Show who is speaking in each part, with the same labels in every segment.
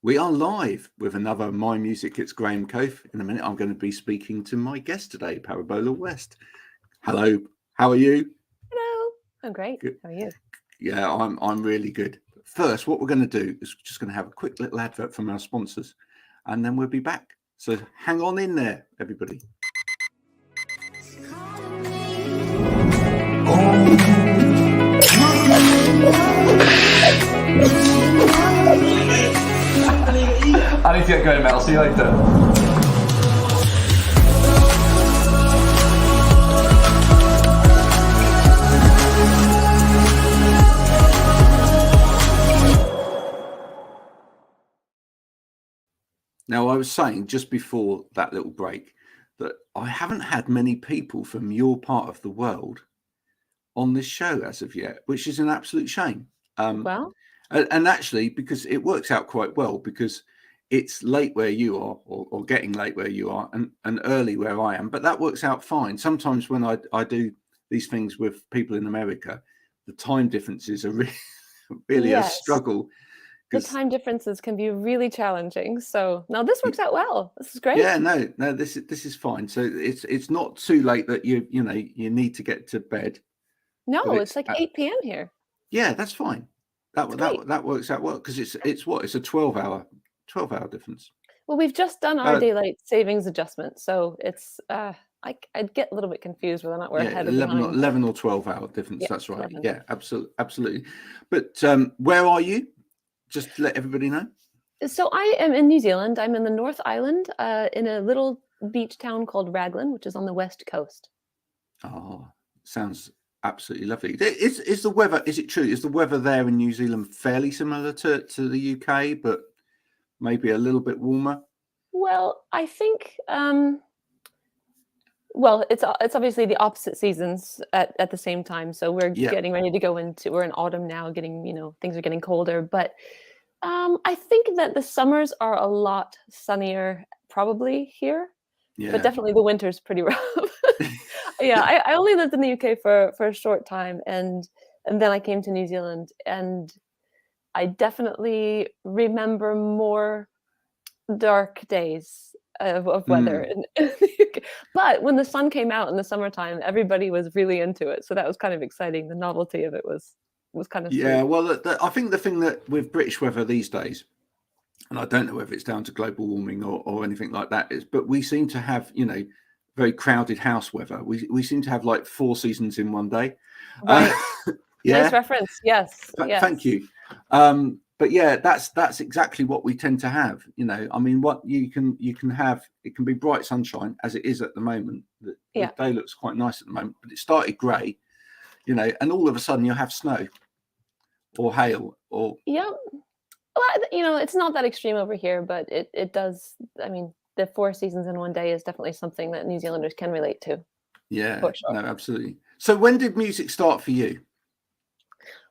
Speaker 1: We are live with another My Music. It's Graham Coath. In a minute, I'm going to be speaking to my guest today, Parabola West. Hello, how are you?
Speaker 2: Hello, I'm great.
Speaker 1: Good.
Speaker 2: How are you?
Speaker 1: Yeah, I'm really good. First, what we're going to do is just going to have a quick little advert from our sponsors, and then we'll be back. So hang on in there, everybody.
Speaker 3: I need to get going, Mel. I'll see you later.
Speaker 1: Now, I was saying just before that little break that I haven't had many people from your part of the world on this show as of yet, which is an absolute shame.
Speaker 2: Well,
Speaker 1: And actually, because it works out quite well, because it's late where you are, or getting late where you are, and early where I am. But that works out fine. Sometimes when I do these things with people in America, the time differences are really a
Speaker 2: yes,
Speaker 1: struggle.
Speaker 2: the
Speaker 1: Because
Speaker 2: time differences can be really challenging. So now this works out well. This is great.
Speaker 1: yeah, no, this is fine. So it's not too late that you know you need to get to bed, but
Speaker 2: No,
Speaker 1: it's
Speaker 2: it's like 8 p.m. here.
Speaker 1: yeah, that's fine.
Speaker 2: It's great.
Speaker 1: That works out well because it's what, it's a 12-hour difference.
Speaker 2: Well, we've just done our
Speaker 1: Uh,
Speaker 2: daylight savings adjustment, so it's I'd get a little bit confused whether or not we're
Speaker 1: Yeah,
Speaker 2: ahead or behind.
Speaker 1: 11 or 12-hour difference.
Speaker 2: Yeah,
Speaker 1: That's right.
Speaker 2: 11.
Speaker 1: Yeah, absolutely. But where are you? Just to let everybody know.
Speaker 2: So I am in New Zealand. I'm in the North Island, in a little beach town called Raglan, which is on the west coast.
Speaker 1: Oh, sounds absolutely lovely. Is the weather? Is it true? Is the weather there in New Zealand fairly similar to the UK, but maybe a little bit warmer?
Speaker 2: Well, I think well, it's obviously the opposite seasons at the same time. So we're
Speaker 1: Yeah,
Speaker 2: getting ready to we're in autumn now, things are getting colder. But I think that the summers are a lot sunnier probably here, but
Speaker 1: yeah.
Speaker 2: definitely the winter's pretty rough. Yeah, I only lived in the UK for a short time, and then I came to New Zealand, and I definitely remember more dark days of weather
Speaker 1: Mm.
Speaker 2: in the UK. But when the sun came out in the summertime, everybody was really into it, so that was kind of exciting. The novelty of it was kind of
Speaker 1: Yeah,
Speaker 2: sweet.
Speaker 1: well, I think the thing that with British weather these days, and I don't know whether it's down to global warming or anything like that, is but we seem to have, very crowded house weather. We seem to have like 4 seasons in one day. Uh,
Speaker 2: Right. Nice
Speaker 1: yeah,
Speaker 2: reference. Yes,
Speaker 1: thank
Speaker 2: yes.
Speaker 1: you. But yeah, that's exactly what we tend to have. I mean, what you can have, it can be bright sunshine as it is at the moment. The
Speaker 2: Yeah.
Speaker 1: day looks quite nice at the moment, but it started grey, and all of a sudden you'll have snow or hail or
Speaker 2: Yeah. Well, it's not that extreme over here, but it does. I mean, the 4 seasons in one day is definitely something that New Zealanders can relate to,
Speaker 1: yeah,
Speaker 2: for sure.
Speaker 1: no, absolutely. So when did music start for you?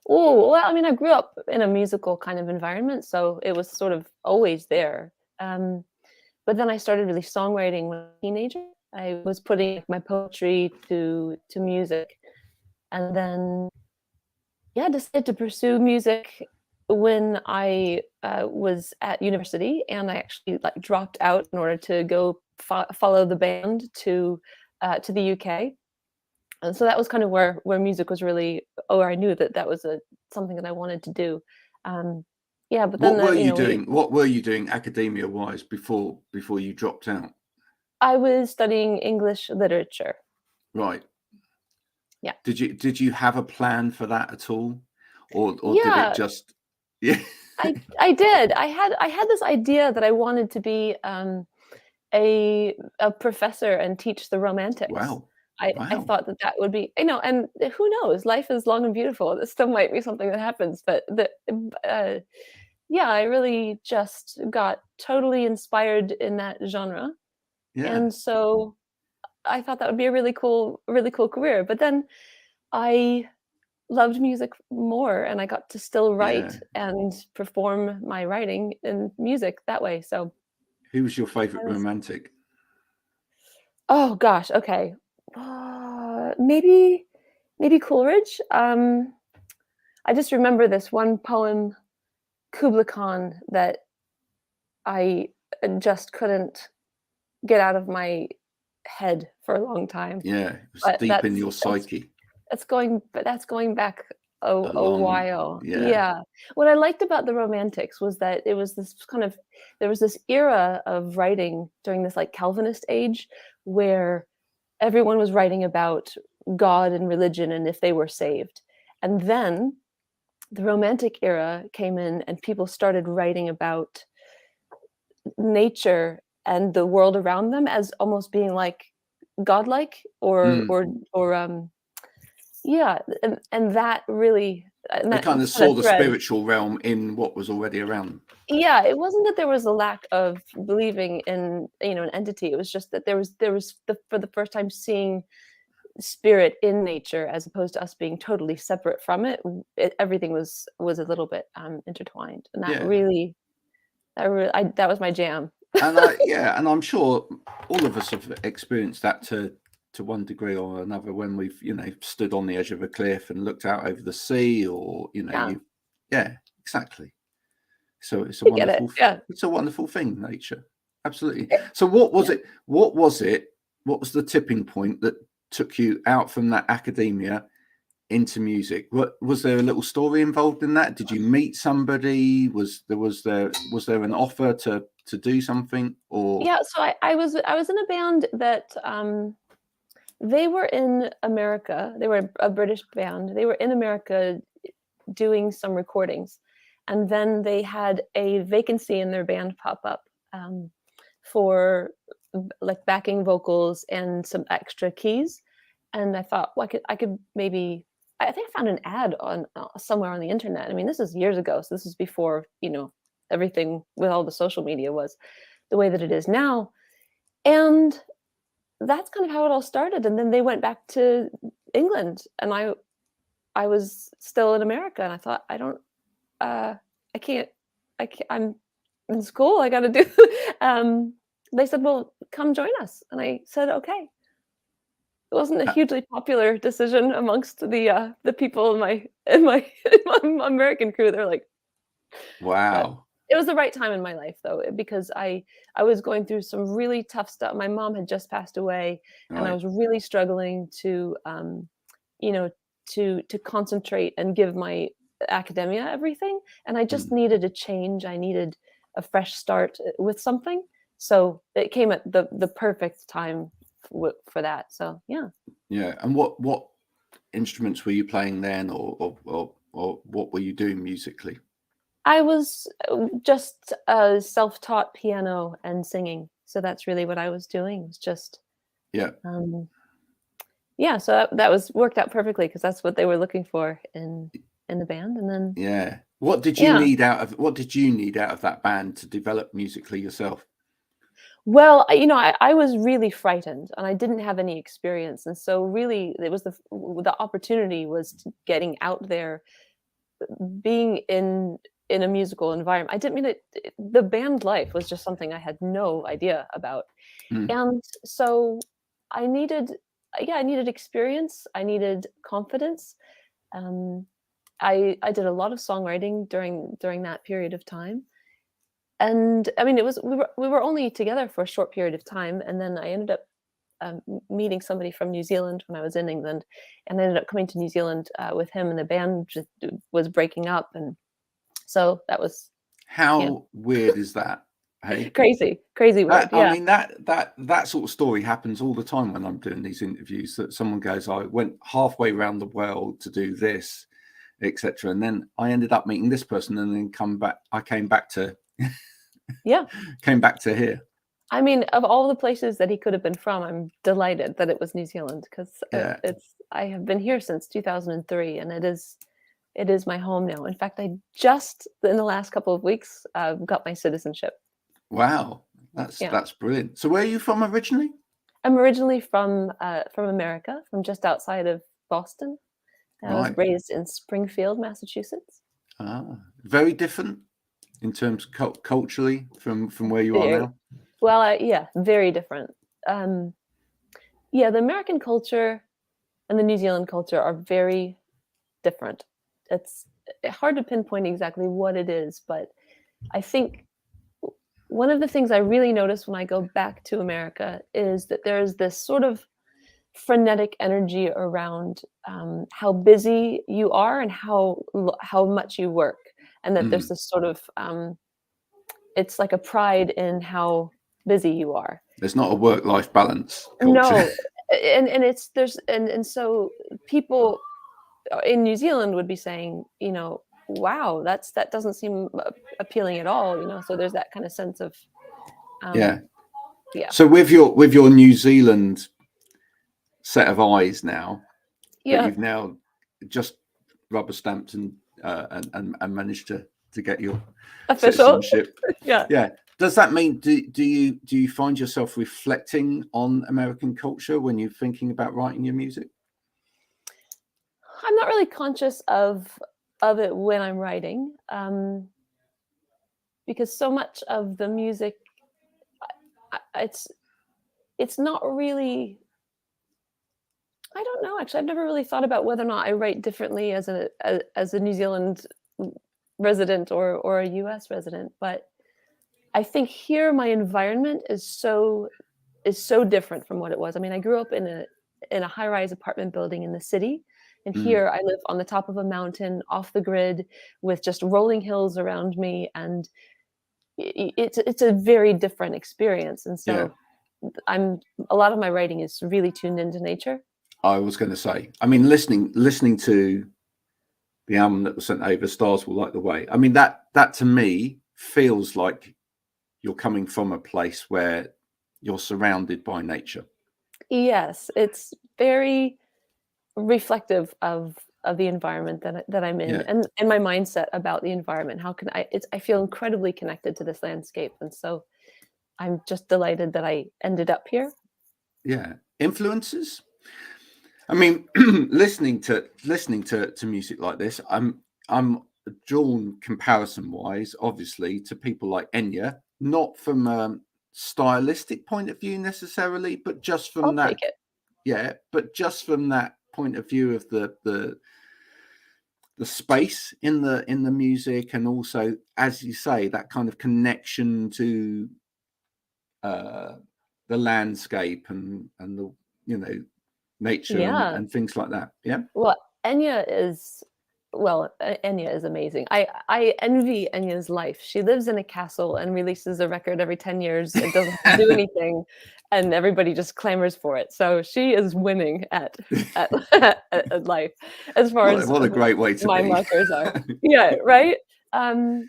Speaker 2: Oh, well, I mean, I grew up in a musical kind of environment, so it was sort of always there. Um, but then I started really songwriting when I was a teenager. I was putting my poetry to music, and then yeah, decided to pursue music when I was at university, and I actually like dropped out in order to go follow the band to the UK. And so that was kind of where music was really, or I knew that that was a something that I wanted to do. Um, yeah, but then
Speaker 1: What were you
Speaker 2: we
Speaker 1: doing? What were you doing academia wise before you dropped out?
Speaker 2: I was studying English literature.
Speaker 1: Right.
Speaker 2: Yeah,
Speaker 1: Did you have a plan for that at all, or did it
Speaker 2: yeah,
Speaker 1: just yeah?
Speaker 2: I did. I had this idea that I wanted to be a professor and teach the Romantics.
Speaker 1: Wow,
Speaker 2: I
Speaker 1: wow.
Speaker 2: thought that that would be, and who knows? Life is long and beautiful. This still might be something that happens, but yeah, I really just got totally inspired in that genre,
Speaker 1: Yeah,
Speaker 2: and so I thought that would be a really cool career. But then I loved music more, and I got to still
Speaker 1: yeah.
Speaker 2: write and perform my writing in music that way. So
Speaker 1: Who was your favorite
Speaker 2: I was,
Speaker 1: romantic?
Speaker 2: oh gosh, okay, maybe Coleridge. I just remember this one poem, Kubla Khan, that I just couldn't get out of my head for a long time.
Speaker 1: Yeah, it was
Speaker 2: But
Speaker 1: deep in your psyche.
Speaker 2: that's going back
Speaker 1: A
Speaker 2: a
Speaker 1: long,
Speaker 2: while.
Speaker 1: yeah.
Speaker 2: Yeah. What I liked about the Romantics was that it was this kind of there was this era of writing during this like Calvinist age where everyone was writing about God and religion and if they were saved. And then the Romantic era came in and people started writing about nature and the world around them as almost being like godlike
Speaker 1: Mm.
Speaker 2: or yeah, and that really and
Speaker 1: They
Speaker 2: that
Speaker 1: kind of
Speaker 2: kind
Speaker 1: saw
Speaker 2: of
Speaker 1: the
Speaker 2: thread.
Speaker 1: spiritual realm in what was already around them.
Speaker 2: Yeah, it wasn't that there was a lack of believing in, an entity. It was just that there was for the first time seeing spirit in nature as opposed to us being totally separate from it. Everything was a little bit intertwined, and
Speaker 1: Yeah.
Speaker 2: that was my jam.
Speaker 1: And and I'm sure all of us have experienced that to one degree or another when we've, stood on the edge of a cliff and looked out over the sea, or
Speaker 2: Yeah,
Speaker 1: yeah, exactly. So
Speaker 2: I get it. Yeah.
Speaker 1: it's a wonderful thing, nature. Absolutely. So what was
Speaker 2: Yeah.
Speaker 1: it? What was it? What was the tipping point that took you out from that academia into music? What was there a little story involved in that? Did you meet somebody? Was there an offer to do something, or
Speaker 2: Yeah, so I was in a band that they were in America. They were a British band. They were in America doing some recordings, and then they had a vacancy in their band pop up for like backing vocals and some extra keys. And I thought, well, I could maybe. I think I found an ad on somewhere on the internet. I mean, this is years ago, so this is before everything with all the social media was the way that it is now. And that's kind of how it all started. And then they went back to England, and I was still in America, and I thought, I can't, I'm in school. I got to do. They said, "Well, come join us," and I said, "Okay." It wasn't a
Speaker 1: uh,
Speaker 2: hugely popular decision amongst the people in my in my American crew. They're like, but
Speaker 1: wow?
Speaker 2: it was the right time in my life though, because I was going through some really tough stuff. My mom had just passed away, and I
Speaker 1: Right.
Speaker 2: was really struggling to you know to concentrate and give my academia everything, and I just
Speaker 1: Mm.
Speaker 2: needed a change. I needed a fresh start with something. So it came at the perfect time for that. So yeah.
Speaker 1: Yeah. And what instruments were you playing then, or what were you doing musically?
Speaker 2: I was just self-taught piano and singing. So that's really what I was doing. Was just
Speaker 1: Yeah.
Speaker 2: um, yeah. So that was worked out perfectly because that's what they were looking for in the band. And then
Speaker 1: Yeah.
Speaker 2: yeah.
Speaker 1: What did you need out of that band to develop musically yourself?
Speaker 2: Well, I was really frightened and I didn't have any experience, and so really it was the opportunity was getting out there, being in a musical environment. I didn't mean the band life was just something I had no idea about.
Speaker 1: Mm.
Speaker 2: And so I needed I needed experience, I needed confidence. Um, I did a lot of songwriting during that period of time. And I mean, it was we were only together for a short period of time, and then I ended up meeting somebody from New Zealand when I was in England, and I ended up coming to New Zealand with him, and the band just was breaking up, and so that was yeah,
Speaker 1: How weird is that? Hey,
Speaker 2: crazy weird,
Speaker 1: I
Speaker 2: yeah.
Speaker 1: mean that sort of story happens all the time when I'm doing these interviews. That someone goes, "I went halfway around the world to do this, etc." And then I ended up meeting this person, and then I came back to
Speaker 2: Yeah.
Speaker 1: here.
Speaker 2: I mean, of all the places that he could have been from, I'm delighted that it was New Zealand because
Speaker 1: Yeah.
Speaker 2: I have been here since 2003, and it is my home now. In fact, I just in the last couple of weeks got my citizenship.
Speaker 1: Wow.
Speaker 2: Yeah,
Speaker 1: That's brilliant. So where are you from originally?
Speaker 2: I'm originally from America, from just outside of Boston. I was
Speaker 1: Right.
Speaker 2: raised in Springfield, Massachusetts.
Speaker 1: Very different in terms culturally from where you are
Speaker 2: Very
Speaker 1: now.
Speaker 2: well, yeah, very different. Um, yeah, the American culture and the New Zealand culture are very different. It's hard to pinpoint exactly what it is, but I think one of the things I really notice when I go back to America is that there's this sort of frenetic energy around how busy you are and how much you work, and that there's
Speaker 1: Mm.
Speaker 2: this sort of it's like a pride in how busy you are.
Speaker 1: There's not a work-life balance culture.
Speaker 2: No, and it's there's and so people in New Zealand would be saying, you know, wow, that doesn't seem appealing at all, you know. So there's that kind of sense of
Speaker 1: Yeah.
Speaker 2: yeah.
Speaker 1: So with your New Zealand set of eyes now, that
Speaker 2: Yeah.
Speaker 1: you've now just rubber stamped and managed to get your
Speaker 2: Official.
Speaker 1: citizenship.
Speaker 2: Yeah.
Speaker 1: Yeah. Does that mean do you find yourself reflecting on American culture when you're thinking about writing your music?
Speaker 2: I'm not really conscious of it when I'm writing, because so much of the music, it's not really. I don't know. Actually, I've never really thought about whether or not I write differently as a New Zealand resident or a U.S. resident, but I think here my environment is so different from what it was. I mean, I grew up in a high-rise apartment building in the city, and
Speaker 1: Mm.
Speaker 2: here I live on the top of a mountain, off the grid, with just rolling hills around me, and it's a very different experience. And
Speaker 1: Yeah.
Speaker 2: so, a lot of my writing is really tuned into nature.
Speaker 1: I was going to say, I mean, listening to the album that was sent over, Stars Will Light the Way. I mean, that to me feels like you're coming from a place where you're surrounded by nature.
Speaker 2: Yes, it's very reflective of the environment that I'm in,
Speaker 1: Yeah.
Speaker 2: and my mindset about the environment. How can I feel incredibly connected to this landscape, and so I'm just delighted that I ended up here.
Speaker 1: Yeah. Influences? I mean, listening to music like this, I'm drawn comparison wise, obviously, to people like Enya, not from a stylistic point of view necessarily, but just from
Speaker 2: I'll
Speaker 1: that,
Speaker 2: take it.
Speaker 1: yeah, but just from that point of view of the space in the music, and also, as you say, that kind of connection to the landscape and the, you know, nature
Speaker 2: Yeah.
Speaker 1: and things like that. Yeah.
Speaker 2: Well, Enya is Enya is amazing. I envy Enya's life. She lives in a castle and releases a record every 10 years and doesn't have to do anything, and everybody just clamors for it. So she is winning at at life, as far as
Speaker 1: What a great way to
Speaker 2: my
Speaker 1: be.
Speaker 2: markers are. Yeah, right? And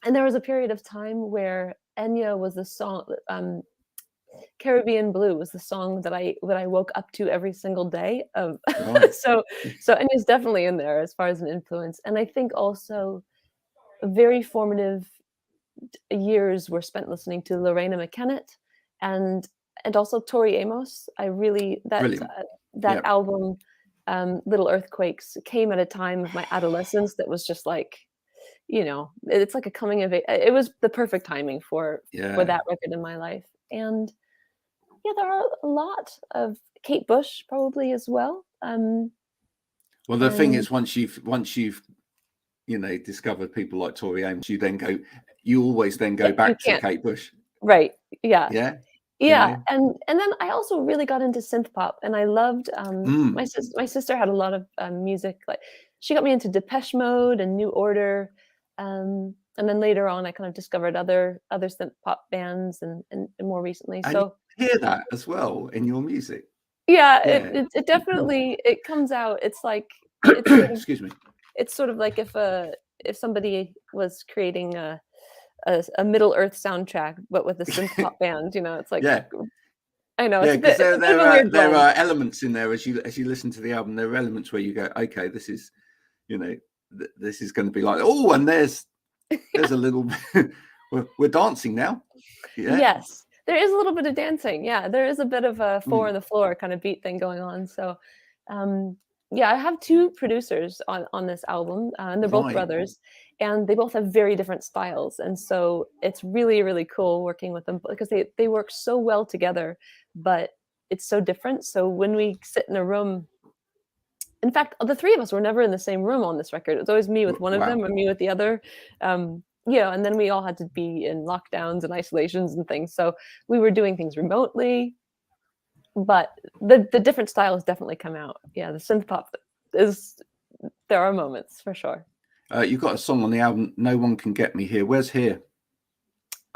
Speaker 2: there was a period of time where Enya was the song, Caribbean Blue was the song that I woke up to every single day of.
Speaker 1: Right.
Speaker 2: So Enya's definitely in there as far as an influence, and I think also very formative years were spent listening to Lorena McKennett and also Tori Amos. I really
Speaker 1: Brilliant.
Speaker 2: that
Speaker 1: Yeah.
Speaker 2: album, Little Earthquakes, came at a time of my adolescence that was just like, you know, it's like a coming of age. It was the perfect timing for
Speaker 1: Yeah.
Speaker 2: that record in my life. And yeah, there are a lot of Kate Bush probably as well.
Speaker 1: Well, the thing
Speaker 2: and
Speaker 1: is, once you've you know, discovered people like Tori Amos, you always then go
Speaker 2: you
Speaker 1: back to
Speaker 2: can't,
Speaker 1: Kate Bush.
Speaker 2: right? Yeah,
Speaker 1: Yeah.
Speaker 2: yeah.
Speaker 1: Yeah.
Speaker 2: And then I also really got into synth pop, and I loved
Speaker 1: Mm.
Speaker 2: my sister had a lot of music. Like, she got me into Depeche Mode and New Order, and then later on I kind of discovered other synth pop bands, and more recently.
Speaker 1: And
Speaker 2: So
Speaker 1: you hear that as well in your music.
Speaker 2: yeah,
Speaker 1: Yeah.
Speaker 2: it definitely, it comes out. It's like it's sort of,
Speaker 1: Excuse me.
Speaker 2: it's sort of like if somebody was creating a Middle Earth soundtrack, but with a synth pop band, you know, it's like,
Speaker 1: Yeah.
Speaker 2: I know,
Speaker 1: Yeah, because
Speaker 2: it's a bit of a weird
Speaker 1: there
Speaker 2: blend.
Speaker 1: are elements in there as you listen to the album. There are elements where you go, okay, this is, you know, this is going to be like, oh, and there's a little we're dancing now. Yeah.
Speaker 2: Yes, there is a little bit of dancing. Yeah, there is a bit of a four on the floor kind of beat thing going on. So, yeah, I have two producers on this album, and they're both
Speaker 1: Right.
Speaker 2: brothers, and they both have very different styles. And so it's really, really cool working with them because they work so well together, but it's so different. So when we sit in a room, in fact, the three of us were never in the same room on this record. It was always me with one of them
Speaker 1: Wow.
Speaker 2: and me with the other. and then we all had to be in lockdowns and isolations and things. So we were doing things remotely, but the different styles definitely come out. Yeah, the synth pop there are moments for sure.
Speaker 1: You've got a song on the album, No One Can Get Me Here. Where's here?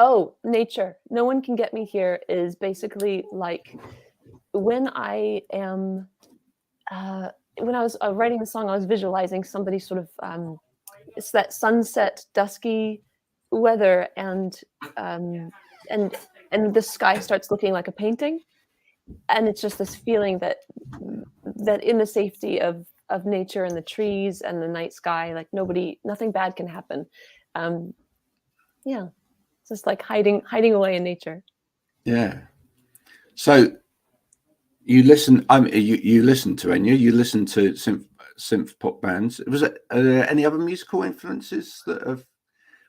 Speaker 2: Oh, nature. No One Can Get Me Here is basically like when I am, when I was writing the song, I was visualizing somebody sort of, it's that sunset, dusky weather, and the sky starts looking like a painting, and it's just this feeling that in the safety of nature and the trees and the night sky, like nothing bad can happen. Yeah, it's just like hiding away in nature.
Speaker 1: Yeah. So you listen. You listen to Enya. You listen to synth pop bands. Was it any other musical influences that have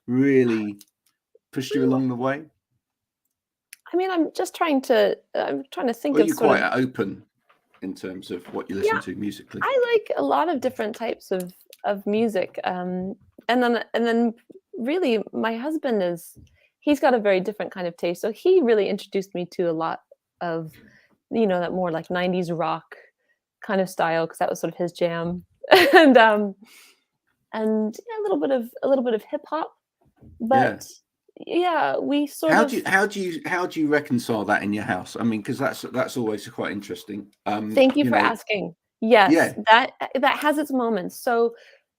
Speaker 1: really pushed you along the way?
Speaker 2: I mean, I'm trying to think
Speaker 1: Or are
Speaker 2: of
Speaker 1: you
Speaker 2: sort
Speaker 1: quite
Speaker 2: of.
Speaker 1: open in terms of what you listen
Speaker 2: Yeah,
Speaker 1: to musically?
Speaker 2: I like a lot of different types of music, and then really my husband he's got a very different kind of taste. So he really introduced me to a lot of that more like 90s rock kind of style, because that was sort of his jam, and yeah, a little bit of hip hop,
Speaker 1: Yeah.
Speaker 2: but yeah, we sort
Speaker 1: How
Speaker 2: of.
Speaker 1: do you reconcile that in your house? I mean, because that's always quite interesting.
Speaker 2: Thank you for asking. Yes,
Speaker 1: Yeah.
Speaker 2: that has its moments. So,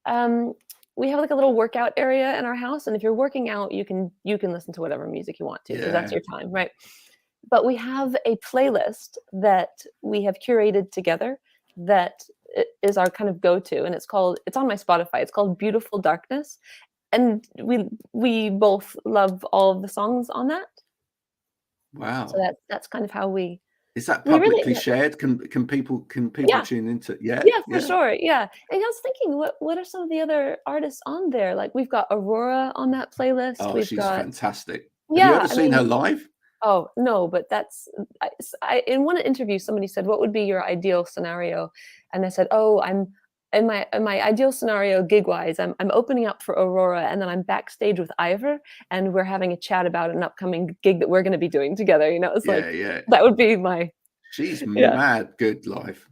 Speaker 2: um, we have like a little workout area in our house, and if you're working out, you can listen to whatever music you want to, because that's
Speaker 1: Yeah.
Speaker 2: your time, right? But we have a playlist that we have curated together that is our kind of go-to, and it's on my Spotify. It's called Beautiful Darkness, and we both love all of the songs on that.
Speaker 1: Wow.
Speaker 2: So that's kind of how we
Speaker 1: Is that
Speaker 2: we really.
Speaker 1: publicly shared? Can people
Speaker 2: Yeah.
Speaker 1: tune into? Yeah.
Speaker 2: Yeah, for
Speaker 1: Yeah.
Speaker 2: sure. Yeah. And I was thinking, what are some of the other artists on there? Like we've got Aurora on that playlist.
Speaker 1: Oh,
Speaker 2: We've
Speaker 1: she's
Speaker 2: got.
Speaker 1: fantastic. Have you
Speaker 2: Yeah,
Speaker 1: ever
Speaker 2: I
Speaker 1: seen her
Speaker 2: mean,
Speaker 1: live?
Speaker 2: oh no, but that's in one interview somebody said, what would be your ideal scenario? And I said, oh, I'm in my ideal scenario gig wise, I'm opening up for Aurora, and then I'm backstage with Ivor, and we're having a chat about an upcoming gig that we're going to be doing together. It's
Speaker 1: Yeah,
Speaker 2: like
Speaker 1: yeah.
Speaker 2: that would be my.
Speaker 1: She's
Speaker 2: Yeah.
Speaker 1: mad good live.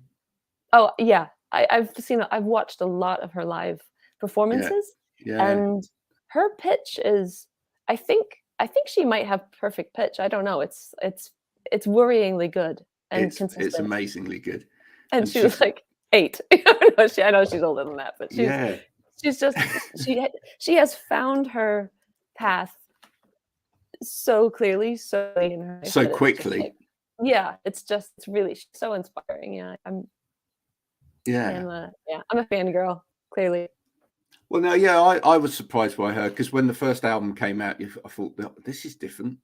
Speaker 2: Oh yeah, I've watched a lot of her live performances,
Speaker 1: Yeah.
Speaker 2: and her pitch is, I think she might have perfect pitch. I don't know. It's worryingly good and
Speaker 1: It's
Speaker 2: consistent.
Speaker 1: amazingly good.
Speaker 2: And she was like 8. I know she's older than that, but she's just she has found her path so clearly, so early in her life,
Speaker 1: So
Speaker 2: that it's just
Speaker 1: quickly.
Speaker 2: like, yeah, it's really so inspiring. Yeah, I'm a fangirl, clearly.
Speaker 1: Well, no, yeah, I was surprised by her, because when the first album came out, I thought, this is different.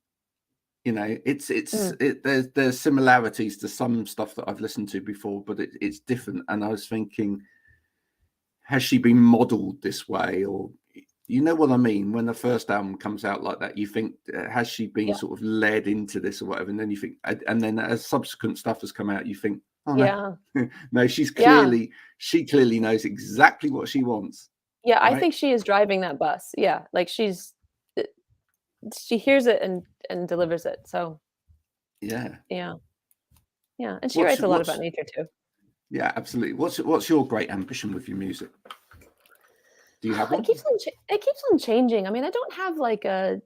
Speaker 1: There's similarities to some stuff that I've listened to before, but it's different. And I was thinking, has she been modeled this way, or you know what I mean? When the first album comes out like that, you think, has she been sort of led into this or whatever? And then you think, and then as subsequent stuff has come out, you think, oh no, no, she clearly knows exactly what she wants.
Speaker 2: Yeah,
Speaker 1: right?
Speaker 2: I think she is driving that bus. Yeah, like she hears it and delivers it. So
Speaker 1: yeah,
Speaker 2: and she writes a lot about nature too.
Speaker 1: Yeah, absolutely. What's your great ambition with your music? Do you have one?
Speaker 2: It keeps on changing. I mean, I don't have like a.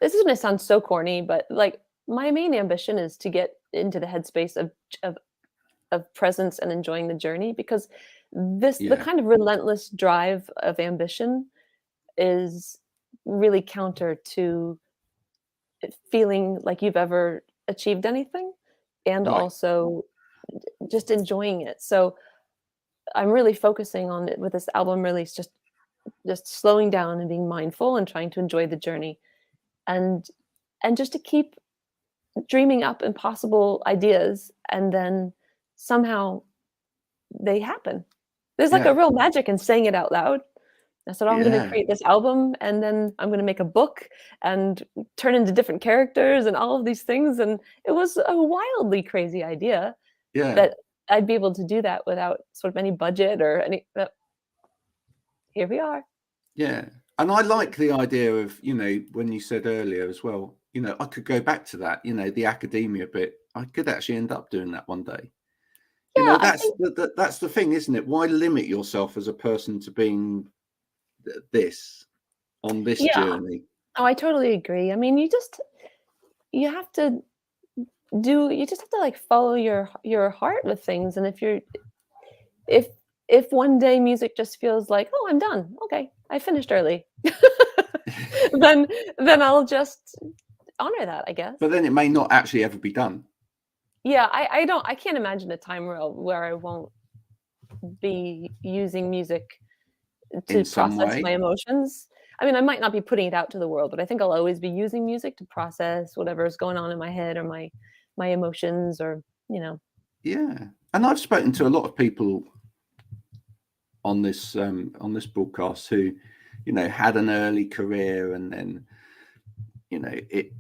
Speaker 2: This is going to sound so corny, but like my main ambition is to get into the headspace of presence and enjoying the journey, because the kind of relentless drive of ambition is really counter to feeling like you've ever achieved anything, and also just enjoying it. So I'm really focusing on it with this album release, just slowing down and being mindful and trying to enjoy the journey, and just to keep dreaming up impossible ideas, and then somehow they happen. There's like a real magic in saying it out loud. I said, I'm going to create this album, and then I'm going to make a book and turn into different characters and all of these things. And it was a wildly crazy idea that I'd be able to do that without sort of any budget or any. Here we are.
Speaker 1: Yeah. And I like the idea of, when you said earlier as well, I could go back to that, the academia bit. I could actually end up doing that one day.
Speaker 2: Yeah, I
Speaker 1: That's
Speaker 2: think
Speaker 1: that's the thing, isn't it? Why limit yourself as a person to being this on this
Speaker 2: yeah.
Speaker 1: journey?
Speaker 2: Oh, I totally agree. I mean, you have to you just have to like follow your heart with things. And if if one day music just feels like, oh, I'm done. Okay, I finished early. then then I'll just honor that, I guess.
Speaker 1: But then it may not actually ever be done
Speaker 2: Yeah, I can't imagine a time where I won't be using music
Speaker 1: in
Speaker 2: to
Speaker 1: some
Speaker 2: process my
Speaker 1: way.
Speaker 2: emotions. I mean, I might not be putting it out to the world, but I think I'll always be using music to process whatever's going on in my head or my emotions or, you know.
Speaker 1: Yeah. And I've spoken to a lot of people on this broadcast who, had an early career and then, it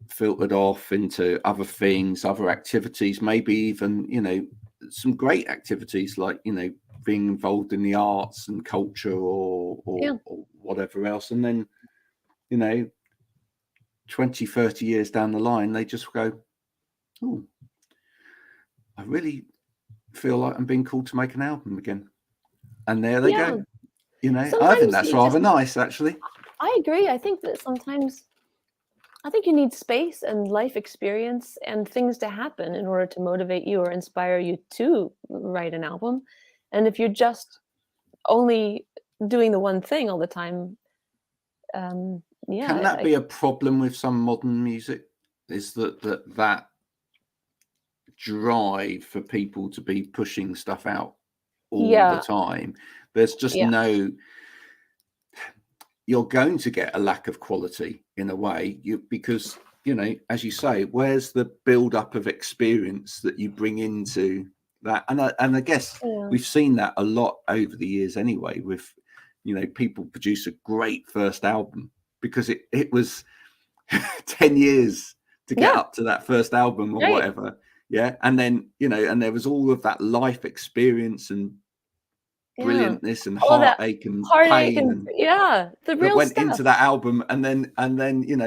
Speaker 1: filtered off into other things, other activities, maybe even, some great activities like, being involved in the arts and culture
Speaker 2: Yeah.
Speaker 1: or whatever else. And then, 20, 30 years down the line, they just go, oh, I really feel like I'm being called to make an album again. And there they
Speaker 2: Yeah.
Speaker 1: go. I think
Speaker 2: Sometimes
Speaker 1: that's
Speaker 2: you
Speaker 1: rather
Speaker 2: just
Speaker 1: nice, actually.
Speaker 2: I agree. I think that sometimes I think you need space and life experience and things to happen in order to motivate you or inspire you to write an album. And if you're just only doing the one thing all the time, yeah,
Speaker 1: Can that be a problem with some modern music? Is that drive for people to be pushing stuff out all the
Speaker 2: yeah,
Speaker 1: time? There's just
Speaker 2: yeah,
Speaker 1: no. You're going to get a lack of quality in a way, because as you say, where's the build up of experience that you bring into that? And I guess
Speaker 2: yeah,
Speaker 1: we've seen that a lot over the years anyway. With people produce a great first album because it was 10 years to get
Speaker 2: yeah,
Speaker 1: up to that first album or
Speaker 2: right.
Speaker 1: whatever. Yeah. And then, and there was all of that life experience and
Speaker 2: Yeah.
Speaker 1: brilliantness and
Speaker 2: All of that
Speaker 1: heartache and
Speaker 2: heartache
Speaker 1: pain
Speaker 2: and
Speaker 1: and
Speaker 2: yeah, the
Speaker 1: that
Speaker 2: real
Speaker 1: went into
Speaker 2: stuff.
Speaker 1: that album. And then,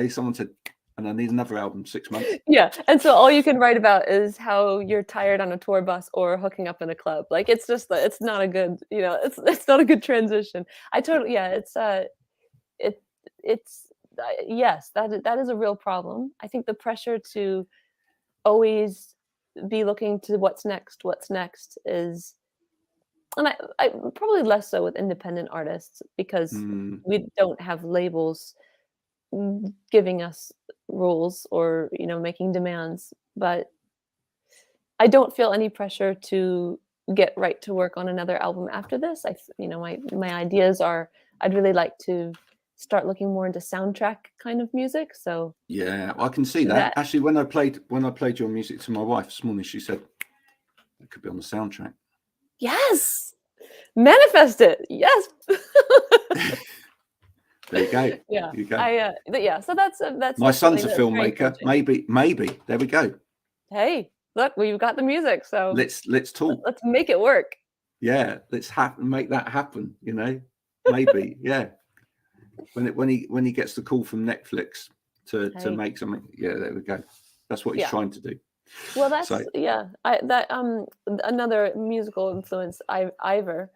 Speaker 1: someone said, and I need another album, 6 months.
Speaker 2: Yeah, and so all you can write about is how you're tired on a tour bus or hooking up in a club. Like, it's just it's not a good, it's not a good transition. I totally yeah, it it's yes, that is a real problem. I think the pressure to always be looking to what's next is and I probably less so with independent artists because
Speaker 1: Mm,
Speaker 2: we don't have labels giving us rules or making demands, but I don't feel any pressure to get right to work on another album after this. My ideas are I'd really like to start looking more into soundtrack kind of music, so
Speaker 1: yeah, I can see that.
Speaker 2: that
Speaker 1: Actually, when I played your music to my wife this morning, she said it could be on the soundtrack.
Speaker 2: yes, manifest it, yes.
Speaker 1: There you go.
Speaker 2: Yeah,
Speaker 1: There you go.
Speaker 2: yeah, so that's
Speaker 1: My son's
Speaker 2: something
Speaker 1: a
Speaker 2: that's very
Speaker 1: filmmaker.
Speaker 2: encouraging.
Speaker 1: Maybe. There we go.
Speaker 2: Hey, look, we've got the music, so
Speaker 1: Let's talk.
Speaker 2: let's make it work.
Speaker 1: Yeah, let's make that happen. Maybe. Yeah. When he gets the call from Netflix to
Speaker 2: Hey.
Speaker 1: make something. Yeah, there we go. That's what he's
Speaker 2: Yeah.
Speaker 1: trying to do.
Speaker 2: Well,
Speaker 1: So
Speaker 2: another musical influence, Ivor.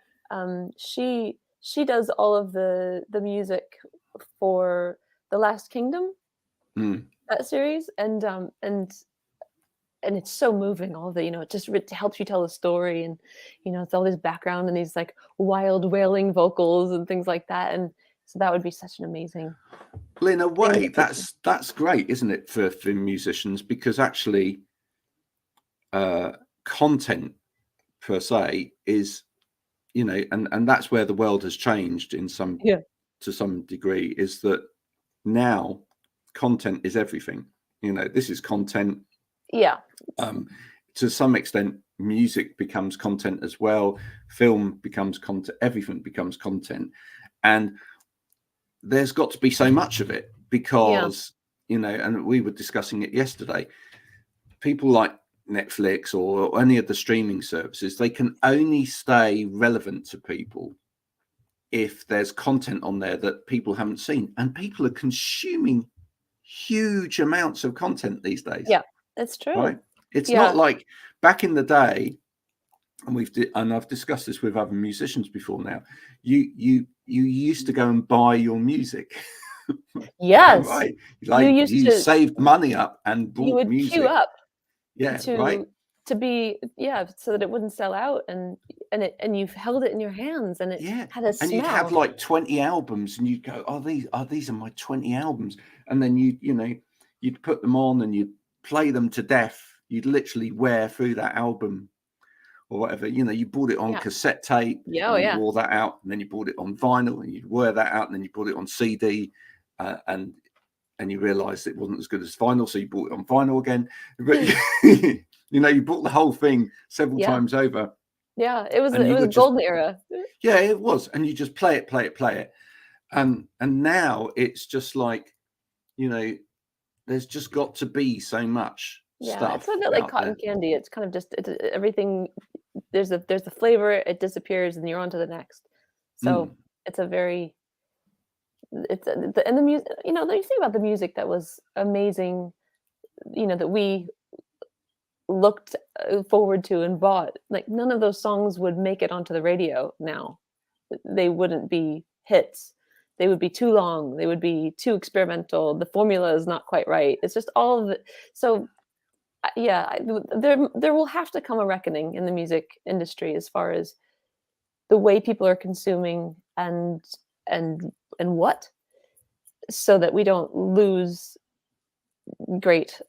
Speaker 2: She does all of the music for The Last Kingdom,
Speaker 1: mm,
Speaker 2: that series, and it's so moving. All the it just helps you tell the story, and it's all this background and these like wild wailing vocals and things like that, and so that would be such an amazing
Speaker 1: well, in a
Speaker 2: thing in
Speaker 1: way,
Speaker 2: the future.
Speaker 1: that's great, isn't it, for musicians? Because actually, content per se is, and that's where the world has changed
Speaker 2: Yeah,
Speaker 1: to some degree. Is that now content is everything. This is content.
Speaker 2: yeah,
Speaker 1: To some extent, music becomes content as well. Film becomes content. Everything becomes content, and there's got to be so much of it
Speaker 2: yeah,
Speaker 1: because and we were discussing it yesterday. People like Netflix or any of the streaming services, they can only stay relevant to people if there's content on there that people haven't seen, and people are consuming huge amounts of content these days.
Speaker 2: Yeah, it's true.
Speaker 1: Right? It's
Speaker 2: Yeah.
Speaker 1: not like back in the day, and I've discussed this with other musicians before now. You used to go and buy your music.
Speaker 2: Yes.
Speaker 1: Right?
Speaker 2: You
Speaker 1: Like
Speaker 2: used
Speaker 1: you
Speaker 2: to,
Speaker 1: saved money up and
Speaker 2: you
Speaker 1: bought
Speaker 2: would
Speaker 1: music.
Speaker 2: queue up
Speaker 1: Yeah, right.
Speaker 2: to be, so that it wouldn't sell out, and you've held it in your hands, and it
Speaker 1: Yeah.
Speaker 2: had a
Speaker 1: And
Speaker 2: smell.
Speaker 1: you'd have like 20 albums, and you'd go, oh, these are my 20 albums. And then you'd put them on and you'd play them to death. You'd literally wear through that album or whatever. You bought it on cassette tape,
Speaker 2: Yeah,
Speaker 1: and you wore that out, and then you bought it on vinyl, and you'd wear that out, and then you bought it on CD, and you realized it wasn't as good as vinyl, so you bought it on vinyl again. But you bought the whole thing several times over.
Speaker 2: Yeah, it was
Speaker 1: And
Speaker 2: a golden era.
Speaker 1: Yeah, it was. And you just play it. And now it's just like, there's just got to be so much stuff.
Speaker 2: It's a bit like cotton candy. It's kind of just everything. There's the flavor, it disappears, and you're on to the next. So it's a very, and the music. You think about the music that was amazing. That we looked forward to and bought. Like, none of those songs would make it onto the radio now. They wouldn't be hits. They would be too long. They would be too experimental. The formula is not quite right. It's just all of it. So there will have to come a reckoning in the music industry as far as the way people are consuming and what, so that we don't lose great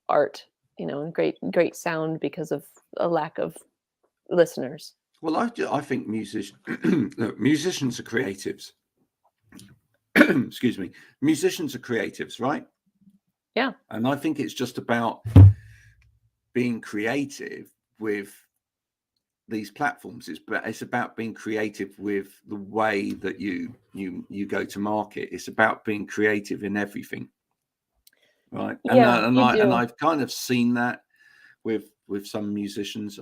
Speaker 2: art, and great sound because of a lack of listeners.
Speaker 1: Well, I think musicians are creatives. Excuse me. Musicians are creatives, right?
Speaker 2: Yeah.
Speaker 1: And I think it's just about being creative with these platforms. It's about being creative with the way that you go to market. It's about being creative in everything, right?
Speaker 2: Yeah,
Speaker 1: and
Speaker 2: you do.
Speaker 1: I've kind of seen that with some musicians.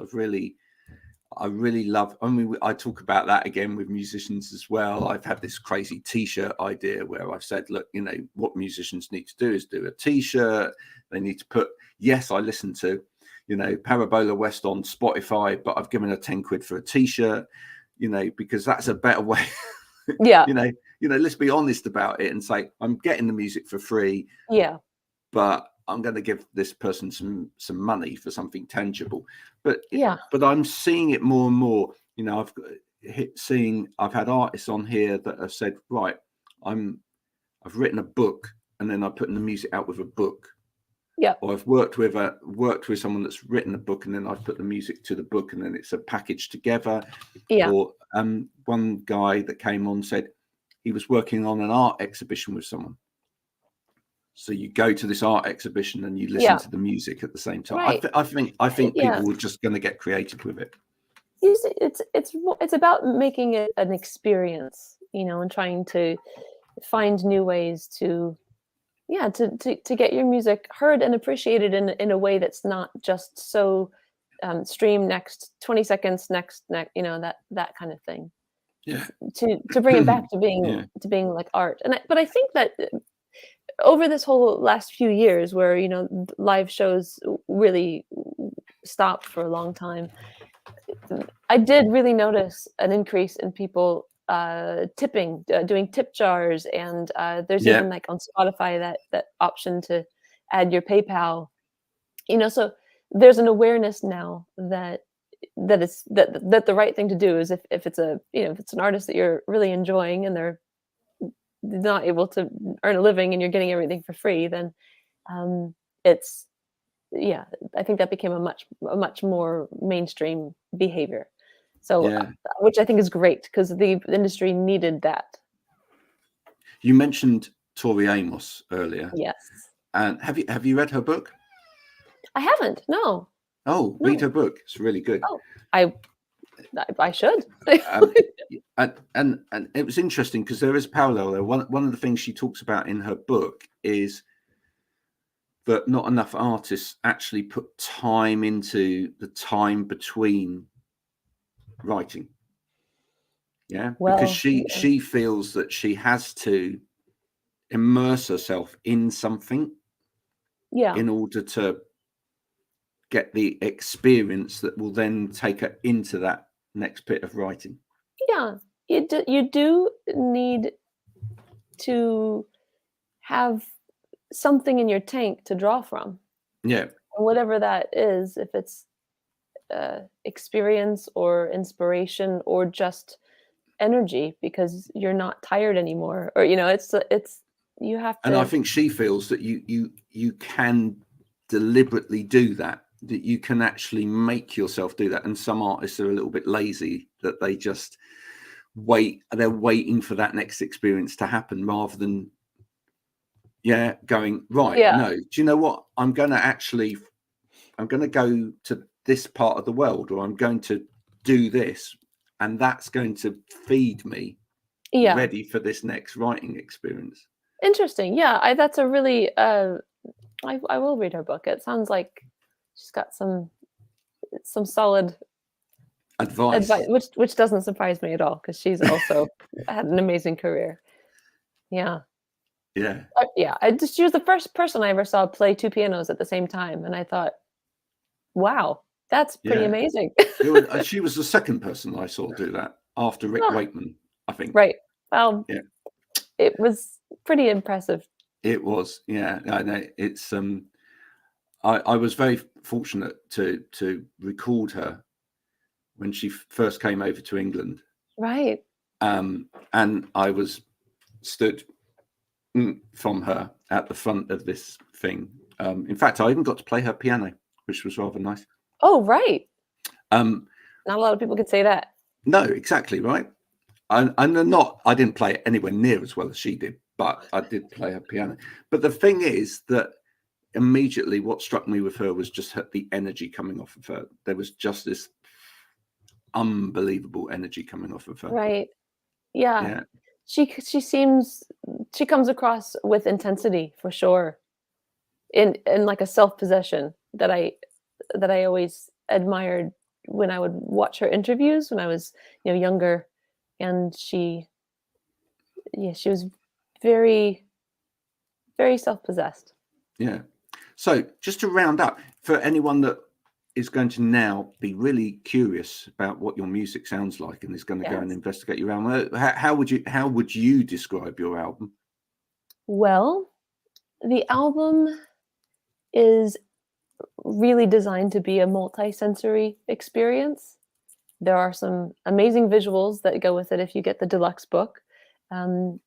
Speaker 1: I really love. I mean, I talk about that again with musicians as well. I've had this crazy T-shirt idea where I've said, look, what musicians need to do is do a T-shirt. They need to put, yes, I listen to, Parabola West on Spotify, but I've given her 10 quid for a T-shirt, because that's a better way.
Speaker 2: Yeah.
Speaker 1: Let's be honest about it and say, I'm getting the music for free.
Speaker 2: Yeah.
Speaker 1: But I'm going to give this person some money for something tangible. But I'm seeing it more and more. I've had artists on here that have said, right, I've written a book, and then I'm putting the music out with a book.
Speaker 2: Yeah.
Speaker 1: Or I've worked with someone that's written a book, and then I've put the music to the book, and then it's a package together.
Speaker 2: Yeah.
Speaker 1: Or one guy that came on said he was working on an art exhibition with someone. So you go to this art exhibition and you listen to the music at the same time.
Speaker 2: Right.
Speaker 1: I think people are just going to get creative with it.
Speaker 2: It's about making it an experience, and trying to find new ways to get your music heard and appreciated in a way that's not just so stream next 20 seconds next, that kind of thing.
Speaker 1: Yeah.
Speaker 2: To bring it back to being like art. But I think that over this whole last few years, where live shows really stopped for a long time, I did really notice an increase in people tipping, doing tip jars, and there's even like on Spotify that option to add your PayPal. So there's an awareness now that it's that the right thing to do is, if it's if it's an artist that you're really enjoying and they're not able to earn a living and you're getting everything for free, then I think that became a much more mainstream behavior. So which I think is great, because the industry needed that.
Speaker 1: You mentioned Tori Amos earlier.
Speaker 2: Yes.
Speaker 1: And have you read her book?
Speaker 2: I haven't. No.
Speaker 1: Oh, read her book. It's really good.
Speaker 2: Oh, I should.
Speaker 1: And it was interesting because there is a parallel there. One of the things she talks about in her book is that not enough artists actually put time into the time between writing. Yeah, because
Speaker 2: Well,
Speaker 1: she feels that she has to immerse herself in something
Speaker 2: yeah,
Speaker 1: in order to get the experience that will then take her into that next bit of writing.
Speaker 2: yeah. You do need to have something in your tank to draw from,
Speaker 1: Yeah,
Speaker 2: and whatever that is, if it's experience or inspiration or just energy because you're not tired anymore, or it's you have
Speaker 1: and I
Speaker 2: to.
Speaker 1: think she feels that you can deliberately do that. That you can actually make yourself do that. And some artists are a little bit lazy, that they just they're waiting for that next experience to happen rather than going, right,
Speaker 2: Yeah,
Speaker 1: no, do you know what, I'm going to go to this part of the world, or I'm going to do this, and that's going to feed me
Speaker 2: yeah,
Speaker 1: ready for this next writing experience.
Speaker 2: interesting. Yeah, that's a really I will read her book. It sounds like she's got some solid advice,
Speaker 1: Advice.
Speaker 2: which doesn't surprise me at all because she's also had an amazing career. Yeah.
Speaker 1: Yeah.
Speaker 2: Yeah, she was the first person I ever saw play two pianos at the same time, and I thought, wow, that's pretty
Speaker 1: Yeah.
Speaker 2: amazing.
Speaker 1: She was the second person I saw do that after Rick
Speaker 2: Ah,
Speaker 1: Wakeman, I think.
Speaker 2: right. Well,
Speaker 1: Yeah,
Speaker 2: it was pretty impressive.
Speaker 1: it was. Yeah, I know. It's I was very fortunate to record her when she first came over to England.
Speaker 2: Right.
Speaker 1: And I was stood from her at the front of this thing. In fact, I even got to play her piano, which was rather nice.
Speaker 2: Oh, right.
Speaker 1: Um,
Speaker 2: Not a lot of people could say that.
Speaker 1: no, exactly right. I didn't play it anywhere near as well as she did, but I did play her piano. But the thing is that immediately what struck me with her was just the energy coming off of her. There was just this unbelievable energy coming off of her.
Speaker 2: Right. Yeah.
Speaker 1: Yeah.
Speaker 2: She comes across with intensity for sure. In like a self-possession that I always admired when I would watch her interviews when I was, younger, and she was very, very self-possessed.
Speaker 1: Yeah. So just to round up, for anyone that is going to now be really curious about what your music sounds like and is going to go and
Speaker 2: Yes.
Speaker 1: investigate your album, how would you describe your album?
Speaker 2: Well, the album is really designed to be a multi-sensory experience. There are some amazing visuals that go with it if you get the deluxe book. And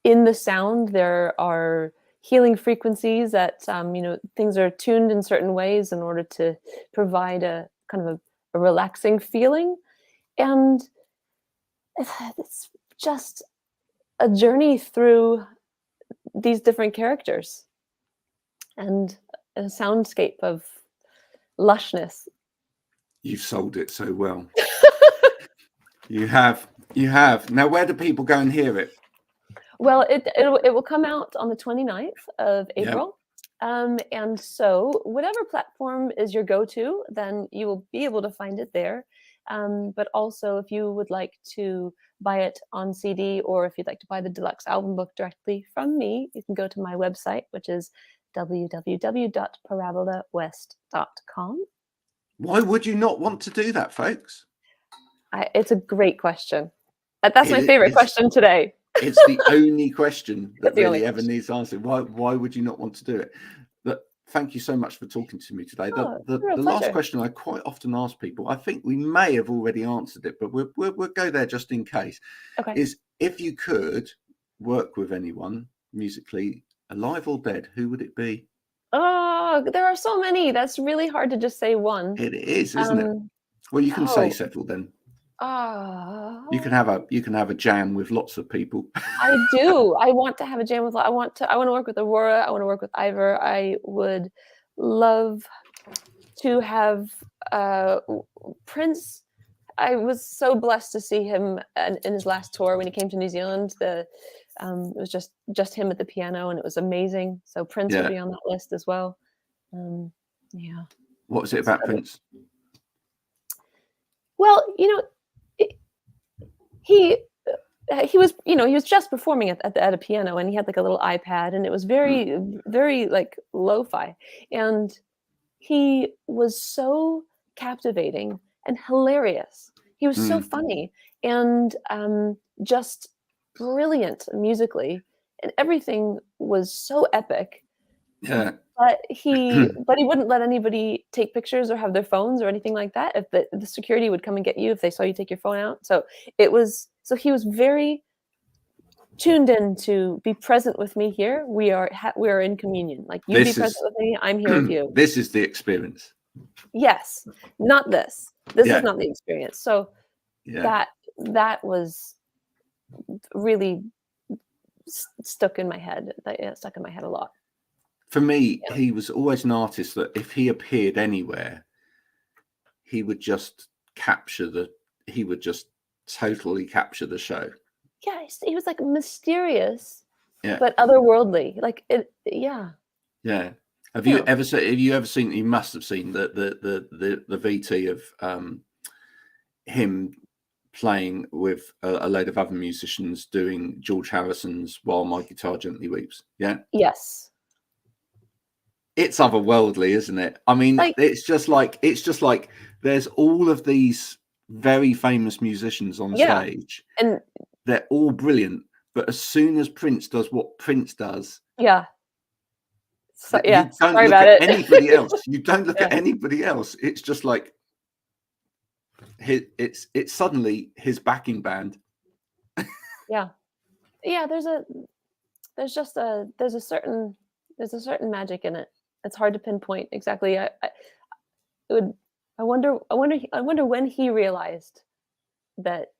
Speaker 2: in the sound, there are healing frequencies that, things are tuned in certain ways in order to provide a kind of a relaxing feeling. And it's just a journey through these different characters and a soundscape of lushness.
Speaker 1: You've sold it so well. You have. Now, where do people go and hear it?
Speaker 2: Well, it will come out on the 29th of
Speaker 1: Yeah.
Speaker 2: April. And so whatever platform is your go-to, then you will be able to find it there. But also, if you would like to buy it on CD, or if you'd like to buy the deluxe album book directly from me, you can go to my website, which is www.parabolawest.com.
Speaker 1: Why would you not want to do that, folks?
Speaker 2: It's a great question. That's my
Speaker 1: It
Speaker 2: favorite
Speaker 1: is.
Speaker 2: question today.
Speaker 1: It's the only question that
Speaker 2: It's the only
Speaker 1: really ever
Speaker 2: question.
Speaker 1: needs answered. Why would you not want to do it? But thank you so much for talking to me today.
Speaker 2: Oh,
Speaker 1: The
Speaker 2: real
Speaker 1: last
Speaker 2: pleasure.
Speaker 1: question I quite often ask people, I think we may have already answered it, but we'll go there just in case.
Speaker 2: Okay.
Speaker 1: Is if you could work with anyone musically, alive or dead, who would it be?
Speaker 2: Oh, there are so many. That's really hard to just say one.
Speaker 1: It is, isn't it? Well, you can say several then. You can have a jam with lots of people.
Speaker 2: I do. I want to have a jam with. I want to work with Aurora. I want to work with Ivor. I would love to have Prince. I was so blessed to see him in his last tour when he came to New Zealand. It was just him at the piano, and it was amazing. So Prince will be on that list as well. Yeah.
Speaker 1: What was it about Prince?
Speaker 2: Well, he he was, you know, he was just performing at a piano, and he had like a little iPad, and it was very, very like lo-fi. And he was so captivating and hilarious. He was so funny and just brilliant musically, and everything was so epic.
Speaker 1: Yeah.
Speaker 2: But he wouldn't let anybody take pictures or have their phones or anything like that. If the security would come and get you if they saw you take your phone out. So he was very tuned in to be present with me here. We are in communion. Like, you be present with me, I'm here with you.
Speaker 1: This is the experience.
Speaker 2: Yes, not this. This
Speaker 1: Yeah.
Speaker 2: is not the experience. So
Speaker 1: Yeah.
Speaker 2: that was really stuck in my head. Stuck in my head a lot.
Speaker 1: For me, he was always an artist that if he appeared anywhere, he would just totally capture the show.
Speaker 2: Yeah, he was like mysterious,
Speaker 1: Yeah.
Speaker 2: but otherworldly. Like it. Yeah.
Speaker 1: Yeah. Have you ever seen? You must have seen the VT of him playing with a load of other musicians doing George Harrison's "While My Guitar Gently Weeps." Yeah.
Speaker 2: Yes.
Speaker 1: It's otherworldly, isn't it? I mean,
Speaker 2: Like,
Speaker 1: it's just like there's all of these very famous musicians on
Speaker 2: yeah.
Speaker 1: stage,
Speaker 2: And
Speaker 1: they're all brilliant. But as soon as Prince does what Prince does,
Speaker 2: yeah. So,
Speaker 1: you
Speaker 2: yeah.
Speaker 1: don't
Speaker 2: Sorry
Speaker 1: look
Speaker 2: about
Speaker 1: at
Speaker 2: it.
Speaker 1: anybody else. You don't look at
Speaker 2: Yeah.
Speaker 1: anybody else. It's just like it's suddenly his backing band.
Speaker 2: Yeah. Yeah. There's a certain magic in it. It's hard to pinpoint exactly. I wonder when he realized that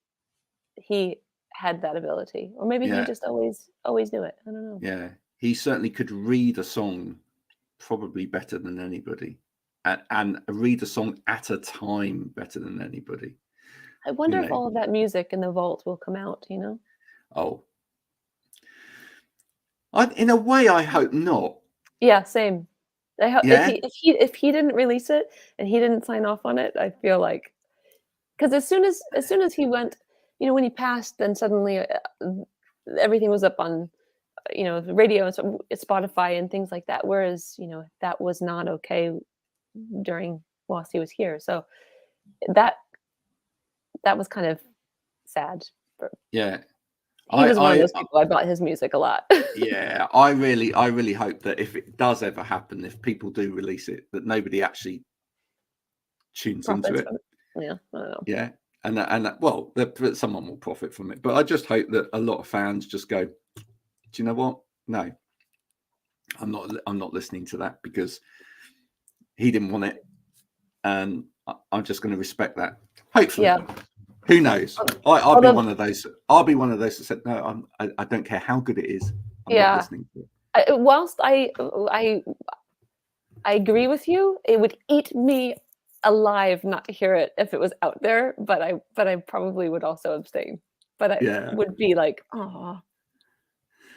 Speaker 2: he had that ability, or maybe he just always knew it. I don't know.
Speaker 1: Yeah, he certainly could read a song probably better than anybody, and read a song at a time better than anybody.
Speaker 2: I wonder if all of that music in the vault will come out. You know?
Speaker 1: Oh, in a way, I hope not.
Speaker 2: Yeah, same. I hope if he didn't release it and he didn't sign off on it, I feel like, because as soon as he went, you know, when he passed, then suddenly everything was up on, you know, the radio and Spotify and things like that. Whereas, you know, that was not okay whilst he was here. So that was kind of sad.
Speaker 1: Yeah.
Speaker 2: He was one of those people. I bought his music a lot.
Speaker 1: Yeah, I really hope that if it does ever happen, if people do release it, that nobody actually tunes into it.
Speaker 2: Yeah, I don't know.
Speaker 1: Yeah, and well, someone will profit from it. But I just hope that a lot of fans just go, do you know what? No, I'm not listening to that because he didn't want it, and I'm just going to respect that. Hopefully. Yeah. Who knows? I'll be one of those. I'll be one of those that said, no, I don't care how good it is. I'm not listening to it.
Speaker 2: Whilst I agree with you, it would eat me alive not to hear it if it was out there. But I probably would also abstain. But I would be like, oh,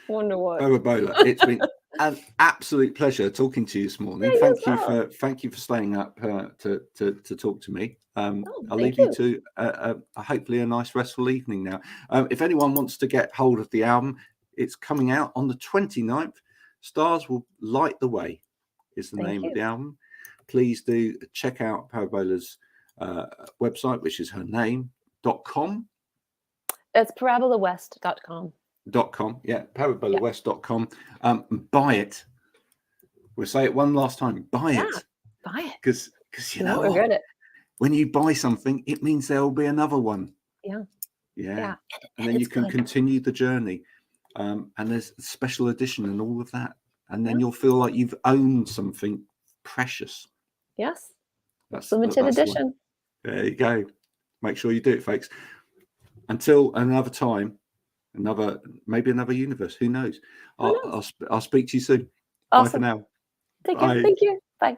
Speaker 2: wonder what.
Speaker 1: Parabola, it's been an absolute pleasure talking to you this morning. Yeah, thank you for staying up to talk to me. I'll leave you to hopefully a nice restful evening now. If anyone wants to get hold of the album, it's coming out on the 29th. Stars Will Light the Way is the name of the album. Please do check out Parabola's website, which is her name.com.
Speaker 2: It's parabolawest.com.
Speaker 1: .com, parabolawest.com. Buy it. We'll say it one last time. Buy it.
Speaker 2: Buy it.
Speaker 1: Because you know
Speaker 2: what? Regret it.
Speaker 1: When you buy something, it means there will be another one.
Speaker 2: Yeah.
Speaker 1: And then you can continue the journey. And there's a special edition and all of that. And then you'll feel like you've owned something precious.
Speaker 2: Yes. That's limited edition.
Speaker 1: There you go. Make sure you do it, folks. Until another time. Maybe another universe. Who knows? I'll speak to you soon.
Speaker 2: Awesome.
Speaker 1: Bye for now.
Speaker 2: Take care. Thank you. Bye.